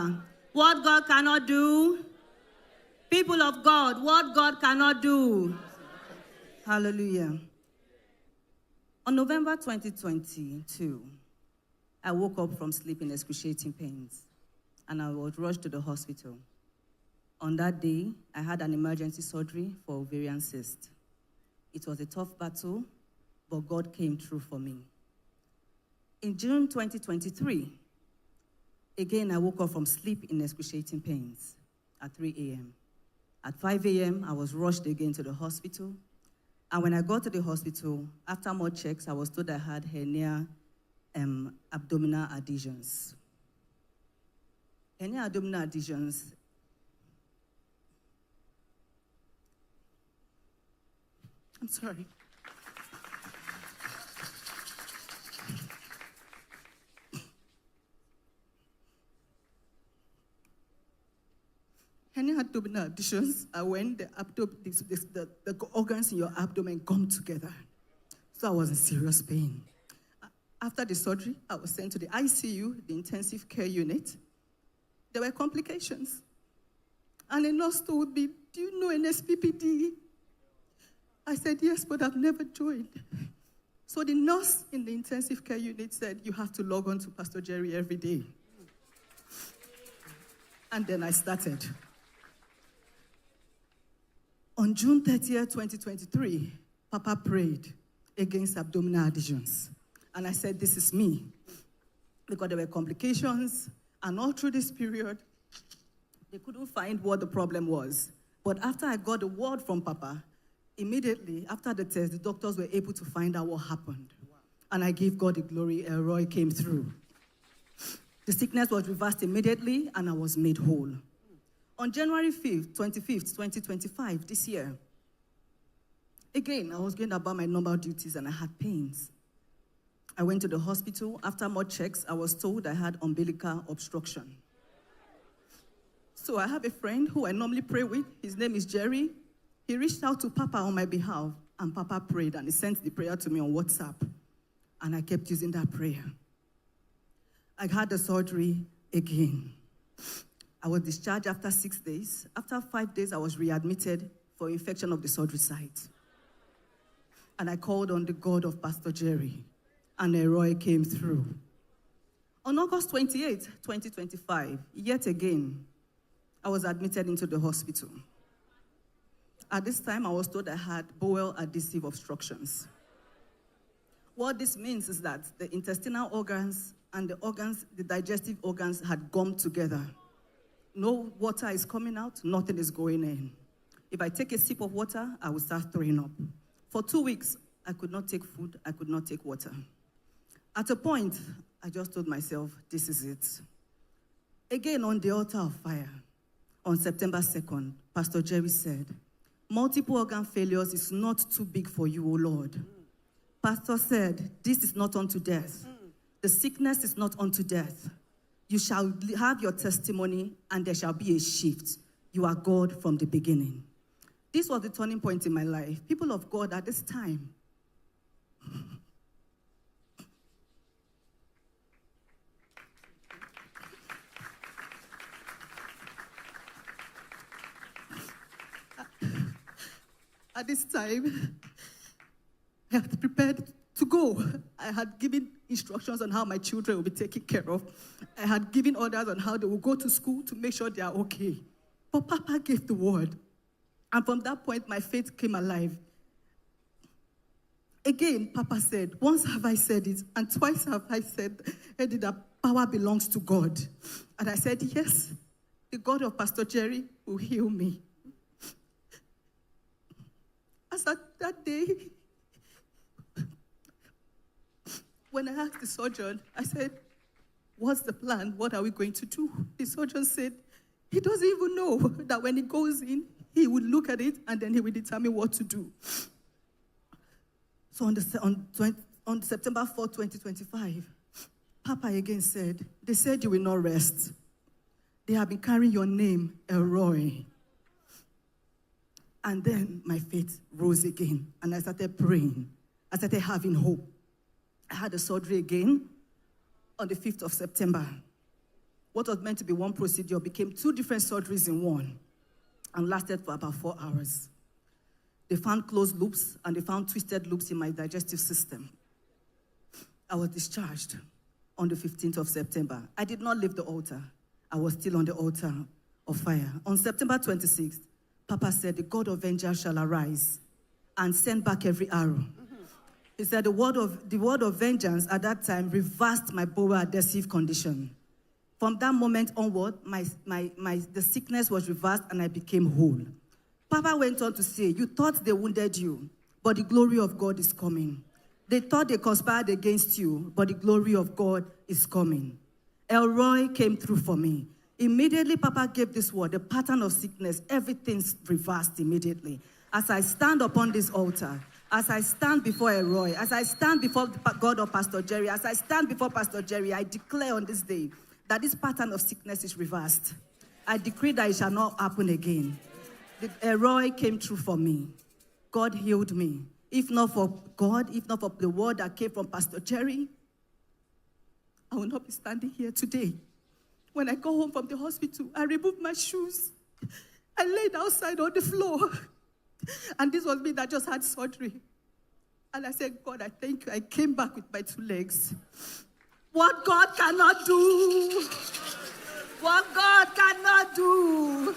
Hallelujah. What God cannot do, people of God, what God cannot do. Hallelujah. On November 2022, I woke up from sleep in excruciating pains, and I was rushed to the hospital. On that day, I had an emergency surgery for ovarian cyst. It was a tough battle, but God came through for me. In June 2023, again, I woke up from sleep in excruciating pains at 3 a.m. At 5 a.m., I was rushed again to the hospital. And when I got to the hospital, after more checks, I was told I had hernia abdominal adhesions. Hernia abdominal adhesions. I'm sorry. Hernia abdominal adhesions are when the organs in your abdomen come together. So I was in serious pain. After the surgery, I was sent to the ICU, the intensive care unit. There were complications. And a nurse told me, "Do you know an SPPD?" I said, "Yes, but I've never joined." So the nurse in the intensive care unit said, "You have to log on to Pastor Jerry every day." And then I started. On June 30th, 2023, Papa prayed against abdominal adhesions. And I said, "This is me." Because there were complications, and all through this period, they couldn't find what the problem was. But after I got the word from Papa, immediately after the test, the doctors were able to find out what happened. And I gave God the glory. Elroy came through. The sickness was reversed immediately, and I was made whole. On January 25th, 2025, this year, again, I was going about my normal duties, and I had pains. I went to the hospital. After more checks, I was told I had umbilical obstruction. So I have a friend who I normally pray with. His name is Jerry. He reached out to Papa on my behalf, and Papa prayed, and he sent the prayer to me on WhatsApp. And I kept using that prayer. I had the surgery again. I was discharged after 6 days. After 5 days, I was readmitted for infection of the surgery site. And I called on the God of Pastor Jerry, and Elroy came through. On August 28, 2025, yet again, I was admitted into the hospital. At this time, I was told I had bowel adhesive obstructions. What this means is that the intestinal organs and the digestive organs had gummed together. No water is coming out, nothing is going in. If I take a sip of water, I will start throwing up. For 2 weeks, I could not take food, I could not take water. At a point, I just told myself, this is it. Again, on the altar of fire, on September 2nd, Pastor Jerry said, "Multiple organ failures is not too big for you, O Lord." Pastor said, "This is not unto death. The sickness is not unto death. You shall have your testimony, and there shall be a shift. You are God from the beginning." This was the turning point in my life. People of God, at this time, I had prepared to go. I had given instructions on how my children will be taken care of. I had given orders on how they will go to school to make sure they are okay. But Papa gave the word. And from that point, my faith came alive. Again, Papa said, "Once have I said it, and twice have I said that power belongs to God." And I said, "Yes, the God of Pastor Jerry will heal me." As at that day, when I asked the surgeon, I said, "What's the plan? What are we going to do?" The surgeon said, he doesn't even know that when he goes in, he will look at it and then he will determine what to do. So on September 4, 2025, Papa again said, "They said you will not rest. They have been carrying your name, Elroy." And then my faith rose again, and I started praying. I started having hope. I had a surgery again on the 5th of September. What was meant to be one procedure became 2 different surgeries in one and lasted for about 4 hours. They found closed loops and they found twisted loops in my digestive system. I was discharged on the 15th of September. I did not leave the altar. I was still on the altar of fire. On September 26th, Papa said, the God of vengeance shall arise and send back every arrow. He said the word of vengeance at that time reversed my bowel adhesive condition. From that moment onward, the sickness was reversed and I became whole. Papa went on to say, you thought they wounded you, but the glory of God is coming. They thought they conspired against you, but the glory of God is coming. Elroy came through for me. Immediately, Papa gave this word, the pattern of sickness, everything's reversed immediately. As I stand upon this altar, as I stand before Elroy, as I stand before God of Pastor Jerry, as I stand before Pastor Jerry, I declare on this day that this pattern of sickness is reversed. I decree that it shall not happen again. The Elroy came through for me. God healed me. If not for God, if not for the word that came from Pastor Jerry, I will not be standing here today. When I go home from the hospital, I remove my shoes. I laid outside on the floor. And this was me that just had surgery. And I said, God, I thank you. I came back with my 2 legs. What God cannot do, what God cannot do,